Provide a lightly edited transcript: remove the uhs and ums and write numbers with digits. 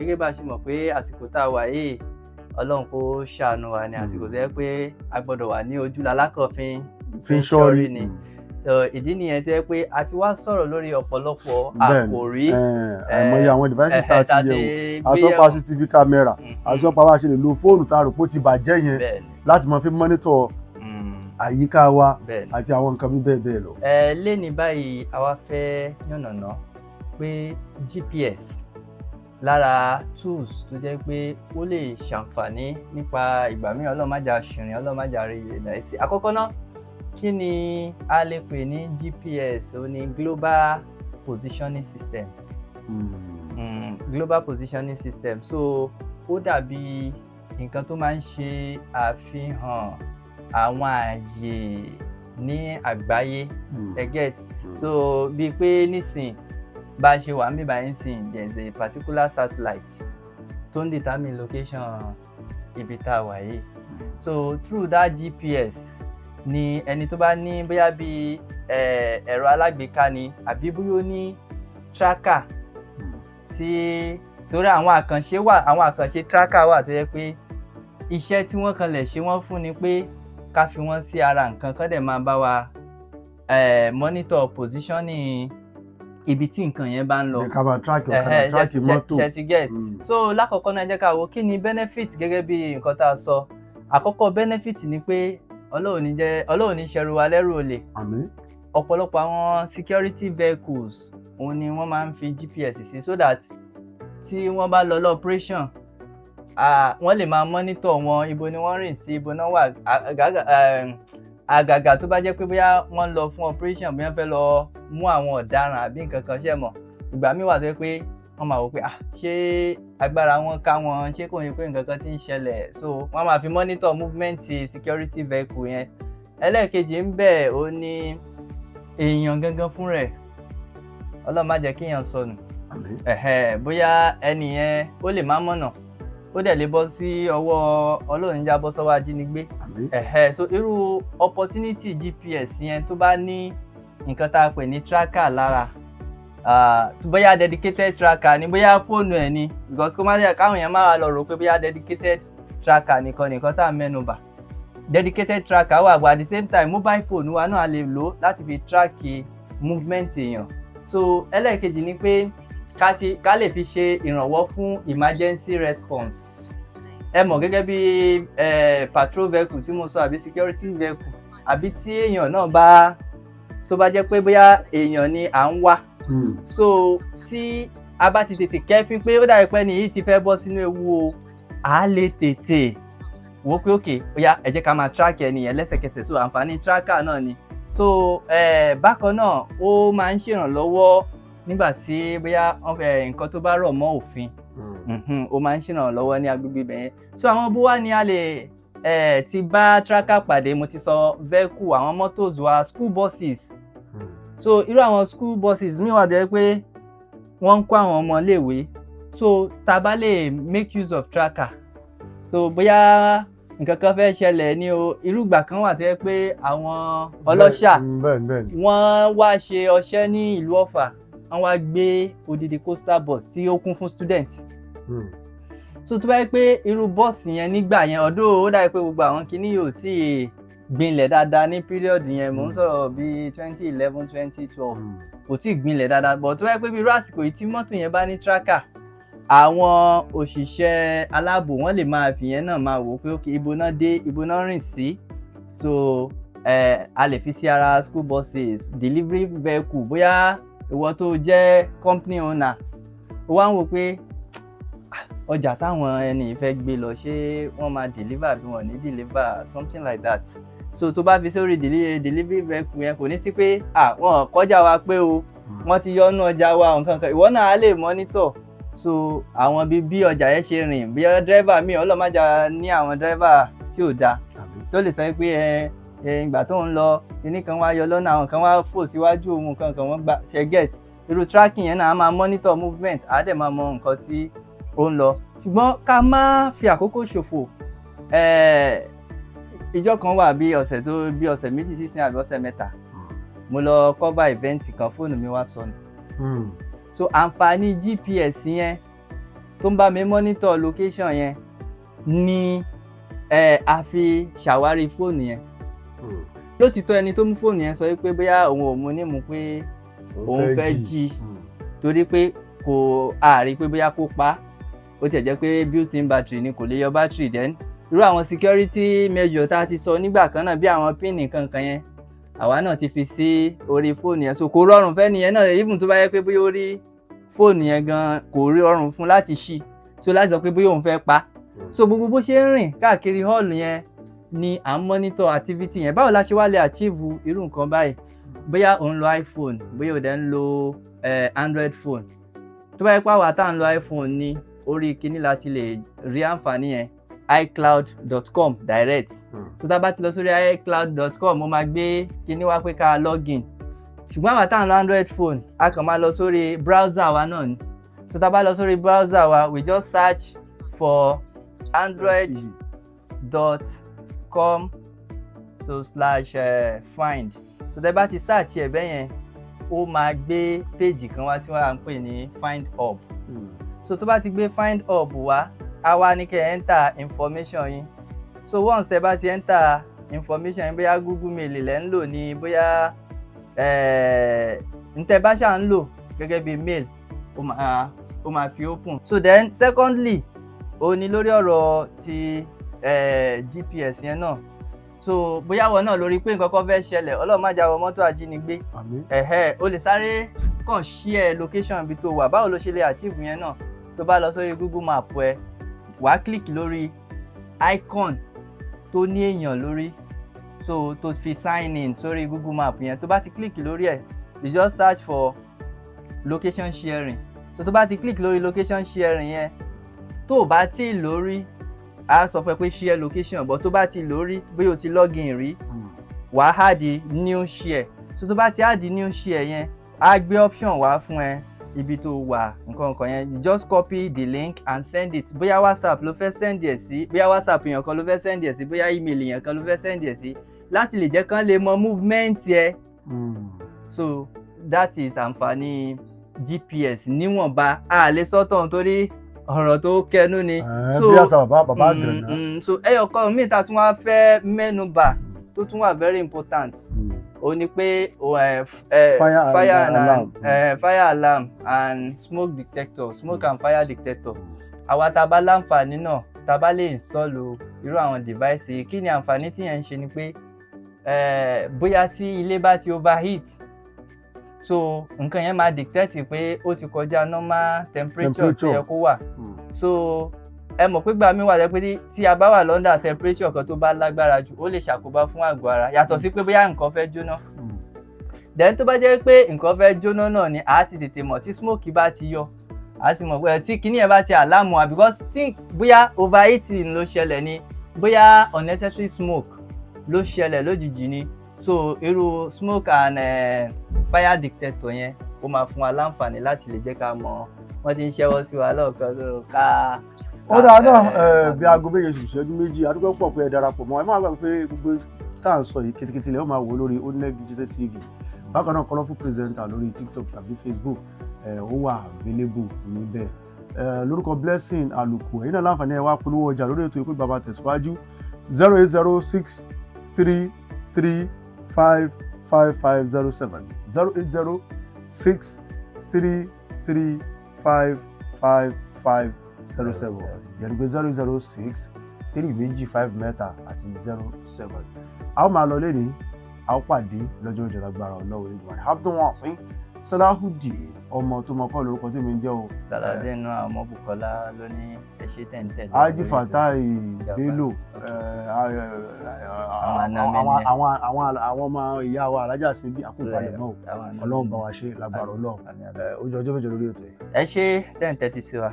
Gẹ́gẹ́ bá ṣe mọ̀ pé àsìkò tá a wà yìí Ọlọ́run kó ṣàánú wa ní àsìkò tó yẹ pé a gbọ́dọ̀ wà ní ojú lalákọ̀ọ́fín fi ń ṣọ́rí ni. Ìdí nìyẹn tó yẹ pé a ti wá sọ̀rọ̀ lórí ọ̀pọ̀lọpọ̀ àkòrí. Àìmọye àwọn devices tá a ti yẹ̀ wò, àsọpa CCTV camera, àsọpa bá a ṣe lè lo fóònù tá a rò pé ó ti bàjẹ́ yẹn láti máa fi mọ́nítọ̀ àyíká wa àti àwọn nǹkan bẹ́ẹ̀ bẹ́ẹ̀ lọ. Léni báyìí a wá fẹ́ yànnàná pé GPS lára tools tó jẹ́ pé ó lè ṣàǹfààní nípa ìgbà mìíràn Ọlọ́run má jà ṣìrìn, Ọlọ́run má jà rí ilẹ̀ sí. Àkọ́kọ́ náà, kí ni a lè pè ní GPS? Ó ní Global Positioning System. Global Positioning System. So ó dàbí nǹkan tó máa ń ṣe àfihàn àwọn ààyè ní àgbáyé. Get? So bíi pé nísìn bá a ṣe wà níbí báyìí sìn, there is a particular satellite tó ń determine location ibi tá a wà yìí. So through that GPS ni ẹni tó bá ní bóyá bí ẹ̀rọ alágbèéká ni àbí bóyá ó ní tracker tí torí àwọn àkànṣe tracker wà tó yẹ pé iṣẹ́ tí wọ́n kan lè ṣe wọ́n fún ni pé ká fi wọ́n sí ara nǹkan kan dẹ̀ máa bá wa monitor positioning ibi tí nǹkan yẹn bá ń lọ. Ká máa track ọ̀kadà, track mọ́tò. Ṣe ti get. So lákọ̀ọ́kọ́ náà jẹ́ ká wo kí ni benefit gẹ́gẹ́ bí nǹkan tá a sọ. Àkọ́kọ́ benefit ni pé Ọlọ́run ní ṣẹrù wa lẹ́rù olè. Àmín. Ọ̀pọ̀lọpọ̀ àwọn security vehicles òun ni wọ́n máa ń fi GPS sí so that tí wọ́n bá lọ operation wọ́n lè máa monitor wọn, ibo ni wọ́n rìn sí, ibo náà wà. Àgàgà tó bá jẹ́ pé bóyá wọ́n lọ fún operation, bí wọ́n fẹ́ lọ mú àwọn ọ̀daràn àbí nǹkan kan ṣe mọ̀. Ìgbà míì wà tó yẹ pé wọ́n máa wò pé ṣé agbára wọn ká wọn, ṣé kò ní pé nǹkan kan ti ń ṣẹlẹ̀. So wọ́n máa fi monitor movement security vehicle yẹn. Ẹlẹ́ẹ̀kejì ń bẹ ó ní èèyàn gangan fún rẹ̀. Ọlọ́run má jẹ́ kí èèyàn sọnù. Bóyá ẹni yẹn ó lè má mọ̀nà, ó dẹ̀ lè bọ́ sí ọwọ́ Ọlọ́run já bọ́ sọ́wọ́ ajínigbé. So irú opportunity GPS yẹn tó bá ní nǹkan tá a pè ní tracker lára, bóyá dedicated tracker ni, bóyá fóònù ẹ̀ ni, because kó má jẹ́ káwọn èèyàn máa lọ rò pé bóyá dedicated tracker nìkan tá a mẹ́nu bà. Dedicated tracker wà, but at the same time mobile phone wa náà lè lò láti fi track movement èèyàn. So ẹlẹ́ẹ̀kejì ni pé ká lè fi ṣe ìrànwọ́ fún emergency response. Ẹ mọ̀ gẹ́gẹ́ bí patrol vehicle tí mo sọ àbí security vehicle, àbí tí èèyàn náà tó bá jẹ́ pé bóyá èèyàn ni à ń wá. So tí a bá ti tètè kẹ́fín pé ó dàbí pé ẹni yìí ti fẹ́ bọ́ sínú ewu o, a lè tètè wò pé okay, bóyá ẹ jẹ́ ká máa track ẹni yẹn lẹ́sẹ̀kẹsẹ̀. So àǹfààní tracker náà ni. So bákan náà ó máa ń ṣèrànlọ́wọ́ nígbà tí bóyá nǹkan tó bá rọ̀ mọ́ òfin, ó máa ń ṣèrànlọ́wọ́ ní agbègbè bẹ̀yẹn. So àwọn bó wá ni a lè ti bá tracker pàdé. Mo ti sọ vehicle, àwọn motors wa, school buses. So irú àwọn school buses mi wà jẹ́ pé wọ́n ń kó àwọn ọmọ iléèwé. So tá bá lè make use of tracker, so bóyá nǹkan kan fẹ́ ṣẹlẹ̀ ní o, irúgbà kan wà tó yẹ pé àwọn ọlọ́ṣà wọ́n wá ṣe ọṣẹ́ ní ìlú Ọ̀fà, wọ́n wá gbé odidi coastal bus tí ó kún fún student. So tó bá yẹ pé irú bọ́ọ̀sì yẹn nígbà yẹn, ọdún ó dàbí pé gbogbo àwọn kinní yóò tí gbinlẹ̀ dáadáa ní period yẹn, mò ń sọ̀rọ̀ bí 2011 2012 kò tí gbinlẹ̀ dáadáa. But tó bá yẹ pé bí irú àsìkò yìí tí mọ́tò yẹn bá ní tracker, àwọn òṣìṣẹ́ aláàbò wọ́n lè máa fi yẹn náà máa wò pé okay, ibo náà dé, ibo náà rìn sí. So a lè fi sí ara school buses, delivery vehicle. Bóyá ìwọ tó jẹ́ company owner, ó wá ń wò pé ọjà táwọn ẹni fẹ́ gbé lọ ṣé wọ́n máa deliver bí wọ́n ní deliver, something like that. So tó bá fi sórí delivery vehicle yẹn, kò ní sí pé wọ́n kọjá wa pé o, wọ́n ti yọnú ọjà wa nǹkan kan. Ìwọ náà á lè monitor. So àwọn bí ọjà yẹn ṣe rìn, bí driver mi ọlọ́mọjà ní àwọn driver tí ò dáa tó lè sọ pé ìgbà tó ń lọ kíní kan wá yọ lọ́nà, àwọn kan wá fò síwájú ohun kan wọ́n gbà ṣe get. Irú tracking yẹn náà á máa monitor movement, á dẹ̀ máa mọ nǹkan tí ó ń lọ. Ṣùgbọ́n ká má fi àkókò ṣòfò. Ìjọ kan wà bí ọ̀sẹ̀ méjì sísìn àbí ọ̀sẹ̀ mẹ́ta, mo lọ cover event kan, fóònù mi wá sọnù. So àǹfààní GPS yẹn tó ń bá mi monitor location yẹn ni a fi ṣàwárí fóònù yẹn. Lótìtọ́ ẹni tó mú fóònù yẹn sọ pé bóyá òun ò mú ní mú pé òun fẹ́ jí torí pé kò àárí pé bóyá kó pa ó tiẹ̀ jẹ́ pé built-in battery ni kò lè yọ battery. Then irú àwọn security measure tá a ti sọ nígbà kan náà bí àwọn pin kankan yẹn àwa náà ti fi sí orí fóònù yẹn, so kò rọrùn fẹ́ nìyẹn náà, even tó bá yẹ pé bóyá ó rí fóònù yẹn gan kò rọrùn fún láti ṣí, so láti sọ pé bóyá òun fẹ́ pa. So gbogbo bó ṣe ń rìn káàkiri hall yẹn ni à ń monitor activity yẹn. Báwo la ṣe wá lè achieve irú nǹkan báyìí? Bóyá òun lo iPhone, bóyá ó dẹ̀ ń lo Android phone. Tó bá yẹ pé àwa tá à ń lo iPhone ni orí kíní láti lè rí àǹfààní yẹn, iCloud.com direct. So tá a bá ti lọ sórí iCloud.com mo máa gbé kíní wá pé ká login. Ṣùgbọ́n àwa tá à ń lo Android phone a kàn máa lọ sórí browser wa náà ni. So tá a bá lọ sórí browser wa, we just search for android.com/find. So tẹ́ bá ti search ẹ̀ bẹ́ẹ̀ yẹn ó máa gbé page kan wá tí wọ́n ń pè ní find hub. So tó bá ti gbé find hub wá a wá ní kẹ́ enter information yín. So once tẹ́ bá ti enter information yín, bóyá Google Mail lẹ́ ń lò ní, bóyá ntẹ́ bá ṣà ń lò gẹ́gẹ́ bí mail ó máa fi open. So then secondly ó ní lórí ọ̀rọ̀ ti GPS yẹn náà. So bóyá wọn náà lórí pé nǹkan kan fẹ́ ṣẹlẹ̀, Ọlọ́run má jáwọ́ mọ́tò ajínigbé, o lè sáré kàn share location ibi tó wà. Báwo ló ṣe lè achieve yẹn náà? Tó bá lọ sórí Google Map ẹ, wàá click lórí icon tó ní èèyàn lórí, so tó fi sign in sórí Google Map yẹn. Tó bá ti click lórí ẹ̀, you just search for location sharing. So tó bá ti click lórí location sharing yẹn, tó o bá ti lórí a sọ fún ẹ pé share location, but tó bá ti lórí bóyá o ti login rí, wàá add new share. So tó bá ti add new share yẹn, á gbé option wá fún ẹ ibi tó wà nǹkan yẹn. You just copy the link and send it. Bóyá WhatsApp ló fẹ́ send ẹ̀ sí, bóyá WhatsApp èèyàn kan ló fẹ́ send ẹ̀ sí, bóyá email èèyàn kan ló fẹ́ send ẹ̀ sí, láti lè jẹ́ kán lè mọ movement ẹ. So that is àǹfààní GPS níwọ̀nba. A lè sọ́tọ̀ nítorí ọ̀rọ̀ tó kẹnu ni. Bí àṣà bàbá àgbẹ̀nà. So ẹyọkan míì tá tún wá fẹ́ mẹ́nubà tó tún wà very important ó ní pé fire alarm and smoke detector, smoke and fire detector. Àwa tá bá láǹfààní náà tá bá lè install irú àwọn device. Kí ni àǹfààní tí yẹn ń ṣe ni pé bóyá tí ilé bá ti overheat, so nǹkan yẹn máa dictate pé ó ti kọjá normal temperature tó yẹ kó wà. So ẹ mọ̀ pé gbà mí wà pé tí a bá wà lọ́ndà temperature kan tó bá lágbára jù ó lè ṣàkóbá fún àgọ́ ara, yàtọ̀ sí pé bóyá nǹkan fẹ́ jóná. Then tó bá jẹ́ pé nǹkan fẹ́ jóná náà ni a ti tètè mọ̀ tí smoke bá ti yọ, a ti mọ̀ pé tí kíní ẹ̀ bá ti alarm wa, because tí bóyá overheating ló ṣẹlẹ̀ ni, bóyá unnecessary smoke ló ṣẹlẹ̀ lójijì ni. So irú smoke and fire detector yẹn ó máa fún wa láǹfààní láti lè jẹ́ ká mọ̀ wọ́n ti ń ṣẹ́wọ́ sí wa lọ́ọ̀kan ló ká. Ó dáa náà bí aago méje ìṣẹ́jú méjì adúgbò pọ̀ pé ẹ darapọ̀ mọ́ ẹ máa gbà pé gbogbo tá à ń sọ yìí kétékété lẹ́yìn máa wò lórí Oneg Digital TV. Bákan náà Colourful presenter lórí TikTok tàbí Facebook ó wà available níbẹ̀. Lórúkọ Blessing Àlùkò ẹ̀yin náà láǹfààní ẹ wá polówó ọjà lórí ètò Ìkó Bàbá Tẹ̀síwájú 08063355507 08063355507 yẹn pé 006-325 àti 07. A ó máa lọ lẹ́ni a ó pàdé lọ́jọ́ ìjọba agbára Ọlọ́run ìdùnnú Abdulwasin Salahudeen ọmọ tó mọ kọ́ lórúkọ tí mi ń jẹ́ o. Saladin náà ọmọ Bukola ló ní ẹṣẹ́ tẹ̀ǹtẹ̀. Haji Fatai Bello àwọn ọmọ ìyá wa alájà sí bí àkópalẹ̀ náà Ọlọ́run bá wa ṣe lágbára Ọlọ́run ojú ọjọ́ mẹ́jọ lórí ètò yìí. Ẹ ṣé tẹ̀ǹtẹ̀ ti sí wa.